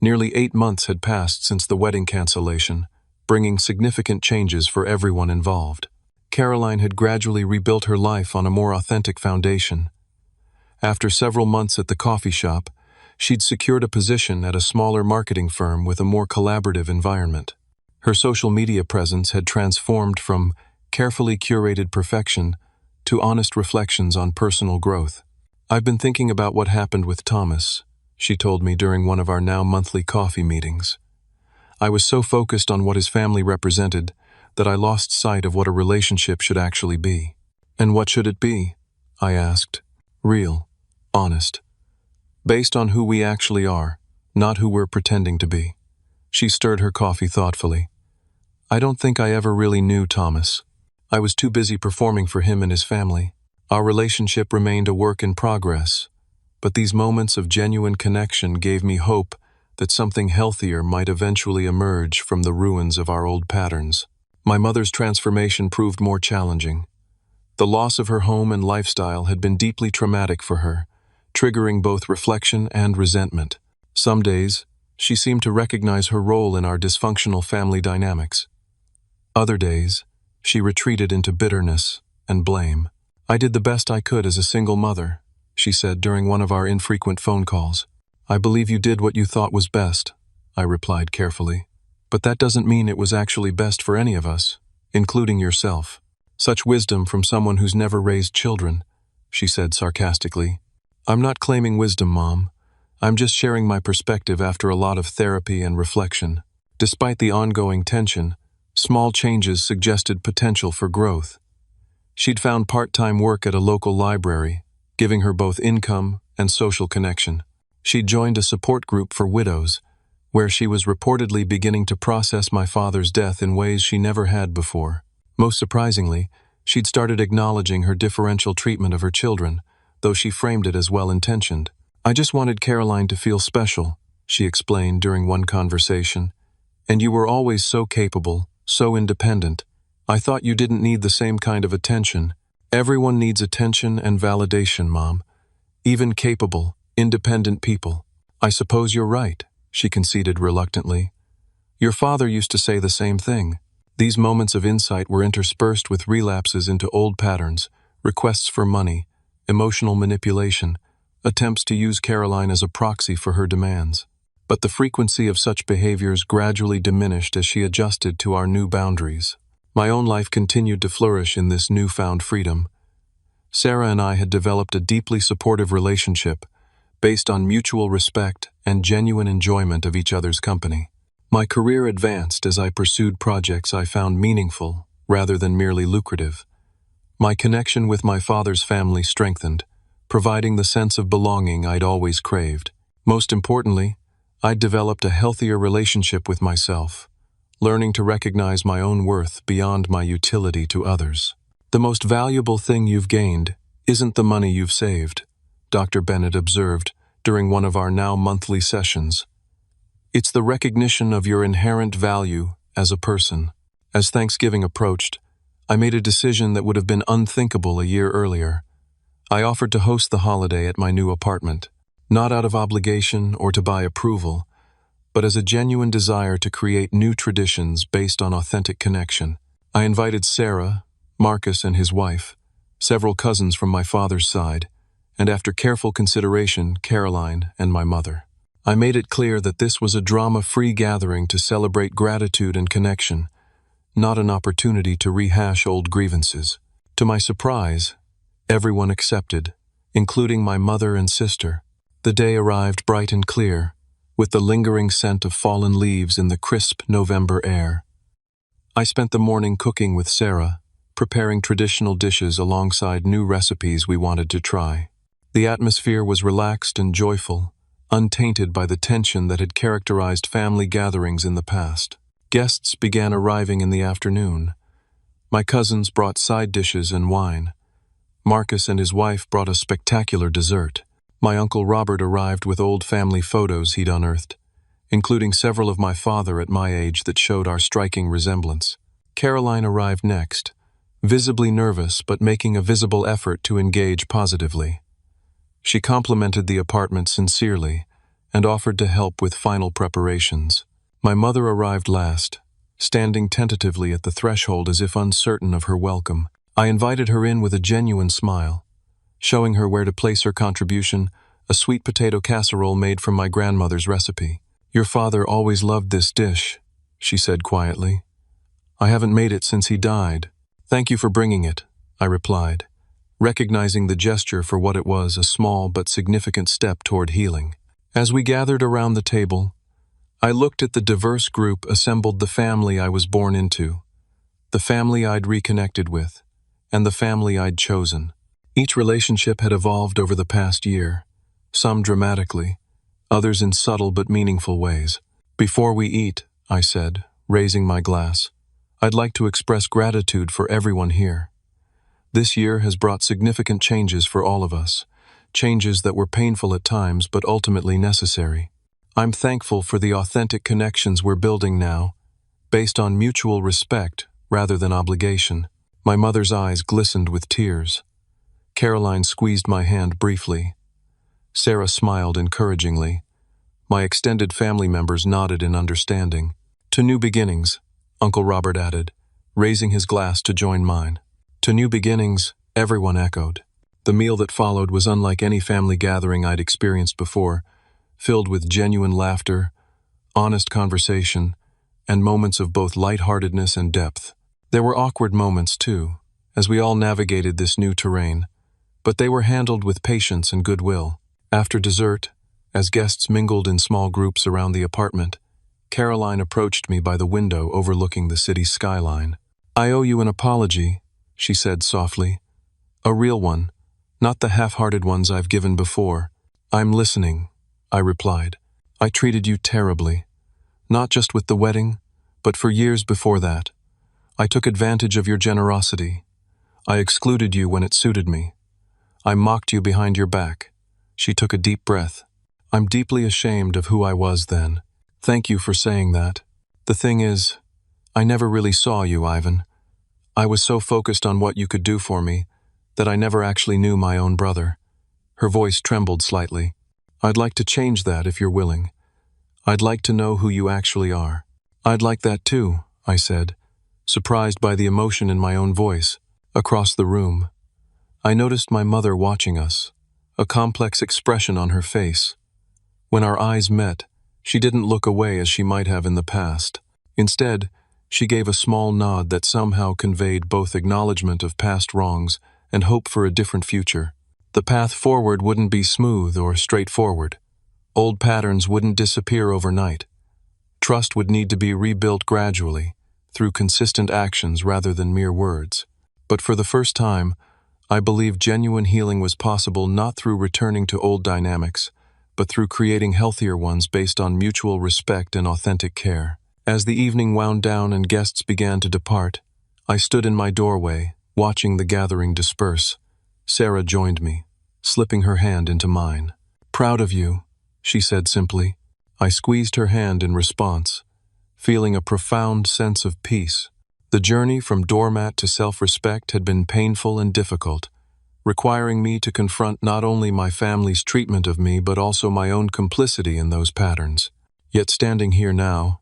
Nearly 8 months had passed since the wedding cancellation, bringing significant changes for everyone involved. Caroline had gradually rebuilt her life on a more authentic foundation. After several months at the coffee shop, she'd secured a position at a smaller marketing firm with a more collaborative environment. Her social media presence had transformed from carefully curated perfection to honest reflections on personal growth. "I've been thinking about what happened with Thomas," she told me during one of our now monthly coffee meetings. "I was so focused on what his family represented that I lost sight of what a relationship should actually be." "And what should it be?" I asked. "Real, honest, based on who we actually are, not who we're pretending to be." She stirred her coffee thoughtfully. "I don't think I ever really knew Thomas. I was too busy performing for him and his family. Our relationship remained a work in progress, but these moments of genuine connection gave me hope that something healthier might eventually emerge from the ruins of our old patterns." My mother's transformation proved more challenging. The loss of her home and lifestyle had been deeply traumatic for her, triggering both reflection and resentment. Some days, she seemed to recognize her role in our dysfunctional family dynamics. Other days, she retreated into bitterness and blame. "I did the best I could as a single mother," she said during one of our infrequent phone calls. "I believe you did what you thought was best," I replied carefully. "But that doesn't mean it was actually best for any of us, including yourself." "Such wisdom from someone who's never raised children," she said sarcastically. "I'm not claiming wisdom, Mom. I'm just sharing my perspective after a lot of therapy and reflection." Despite the ongoing tension, small changes suggested potential for growth. She'd found part-time work at a local library, giving her both income and social connection. She'd joined a support group for widows, where she was reportedly beginning to process my father's death in ways she never had before. Most surprisingly, she'd started acknowledging her differential treatment of her children, though she framed it as well-intentioned. "I just wanted Caroline to feel special," she explained during one conversation. "And you were always so capable, so independent. I thought you didn't need the same kind of attention." "Everyone needs attention and validation, Mom. Even capable, independent people." "I suppose you're right," she conceded reluctantly. "Your father used to say the same thing." These moments of insight were interspersed with relapses into old patterns, requests for money, emotional manipulation, attempts to use Caroline as a proxy for her demands. But the frequency of such behaviors gradually diminished as she adjusted to our new boundaries. My own life continued to flourish in this newfound freedom. Sarah and I had developed a deeply supportive relationship based on mutual respect and genuine enjoyment of each other's company. My career advanced as I pursued projects I found meaningful rather than merely lucrative. My connection with my father's family strengthened, providing the sense of belonging I'd always craved. Most importantly, I'd developed a healthier relationship with myself, learning to recognize my own worth beyond my utility to others. "The most valuable thing you've gained isn't the money you've saved," Dr. Bennett observed during one of our now monthly sessions. "It's the recognition of your inherent value as a person." As Thanksgiving approached, I made a decision that would have been unthinkable a year earlier. I offered to host the holiday at my new apartment, not out of obligation or to buy approval, but as a genuine desire to create new traditions based on authentic connection. I invited Sarah, Marcus and his wife, several cousins from my father's side, and after careful consideration, Caroline and my mother. I made it clear that this was a drama-free gathering to celebrate gratitude and connection, not an opportunity to rehash old grievances. To my surprise, everyone accepted, including my mother and sister. The day arrived bright and clear, with the lingering scent of fallen leaves in the crisp November air. I spent the morning cooking with Sarah, preparing traditional dishes alongside new recipes we wanted to try. The atmosphere was relaxed and joyful, untainted by the tension that had characterized family gatherings in the past. Guests began arriving in the afternoon. My cousins brought side dishes and wine. Marcus and his wife brought a spectacular dessert. My Uncle Robert arrived with old family photos he'd unearthed, including several of my father at my age that showed our striking resemblance. Caroline arrived next, visibly nervous but making a visible effort to engage positively. She complimented the apartment sincerely and offered to help with final preparations. My mother arrived last, standing tentatively at the threshold as if uncertain of her welcome. I invited her in with a genuine smile, showing her where to place her contribution, a sweet potato casserole made from my grandmother's recipe. "Your father always loved this dish," she said quietly. "I haven't made it since he died." "Thank you for bringing it," I replied, recognizing the gesture for what it was, a small but significant step toward healing. As we gathered around the table, I looked at the diverse group assembled, the family I was born into, the family I'd reconnected with, and the family I'd chosen. Each relationship had evolved over the past year, some dramatically, others in subtle but meaningful ways. "Before we eat," I said, raising my glass, "I'd like to express gratitude for everyone here. This year has brought significant changes for all of us, changes that were painful at times but ultimately necessary. I'm thankful for the authentic connections we're building now, based on mutual respect rather than obligation." My mother's eyes glistened with tears. Caroline squeezed my hand briefly. Sarah smiled encouragingly. My extended family members nodded in understanding. "To new beginnings," Uncle Robert added, raising his glass to join mine. "To new beginnings," everyone echoed. The meal that followed was unlike any family gathering I'd experienced before, filled with genuine laughter, honest conversation, and moments of both lightheartedness and depth. There were awkward moments, too, as we all navigated this new terrain, but they were handled with patience and goodwill. After dessert, as guests mingled in small groups around the apartment, Caroline approached me by the window overlooking the city's skyline. "I owe you an apology," she said softly. "A real one, not the half-hearted ones I've given before." "I'm listening," I replied. "I treated you terribly, not just with the wedding, but for years before that. I took advantage of your generosity. I excluded you when it suited me. I mocked you behind your back." She took a deep breath. "I'm deeply ashamed of who I was then. Thank you for saying that. The thing is, I never really saw you, Ivan. I was so focused on what you could do for me that I never actually knew my own brother." Her voice trembled slightly. "I'd like to change that if you're willing. I'd like to know who you actually are." "I'd like that too," I said, surprised by the emotion in my own voice. Across the room, I noticed my mother watching us, a complex expression on her face. When our eyes met, she didn't look away as she might have in the past. Instead, she gave a small nod that somehow conveyed both acknowledgement of past wrongs and hope for a different future. The path forward wouldn't be smooth or straightforward. Old patterns wouldn't disappear overnight. Trust would need to be rebuilt gradually, through consistent actions rather than mere words. But for the first time, I believed genuine healing was possible not through returning to old dynamics, but through creating healthier ones based on mutual respect and authentic care. As the evening wound down and guests began to depart, I stood in my doorway, watching the gathering disperse. Sarah joined me, slipping her hand into mine. "Proud of you," she said simply. I squeezed her hand in response, feeling a profound sense of peace. The journey from doormat to self-respect had been painful and difficult, requiring me to confront not only my family's treatment of me but also my own complicity in those patterns. Yet standing here now,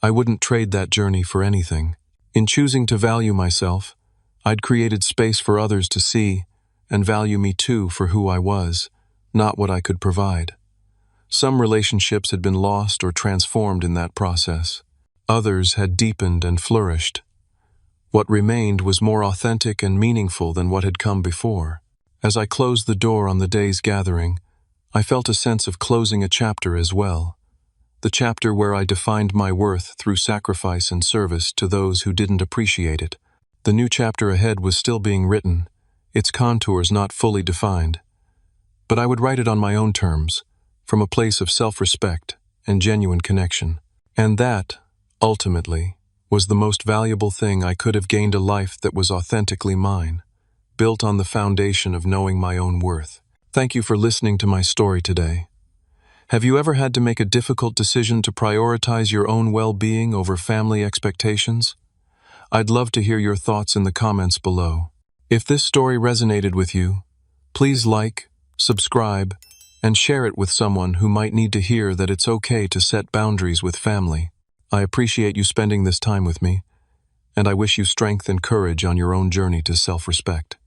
I wouldn't trade that journey for anything. In choosing to value myself, I'd created space for others to see and value me too for who I was, not what I could provide. Some relationships had been lost or transformed in that process. Others had deepened and flourished. What remained was more authentic and meaningful than what had come before. As I closed the door on the day's gathering, I felt a sense of closing a chapter as well, the chapter where I defined my worth through sacrifice and service to those who didn't appreciate it. The new chapter ahead was still being written, its contours not fully defined. But I would write it on my own terms, from a place of self-respect and genuine connection. And that, ultimately, was the most valuable thing I could have gained, a life that was authentically mine, built on the foundation of knowing my own worth. Thank you for listening to my story today. Have you ever had to make a difficult decision to prioritize your own well-being over family expectations? I'd love to hear your thoughts in the comments below. If this story resonated with you, please like, subscribe, and share it with someone who might need to hear that it's okay to set boundaries with family. I appreciate you spending this time with me, and I wish you strength and courage on your own journey to self-respect.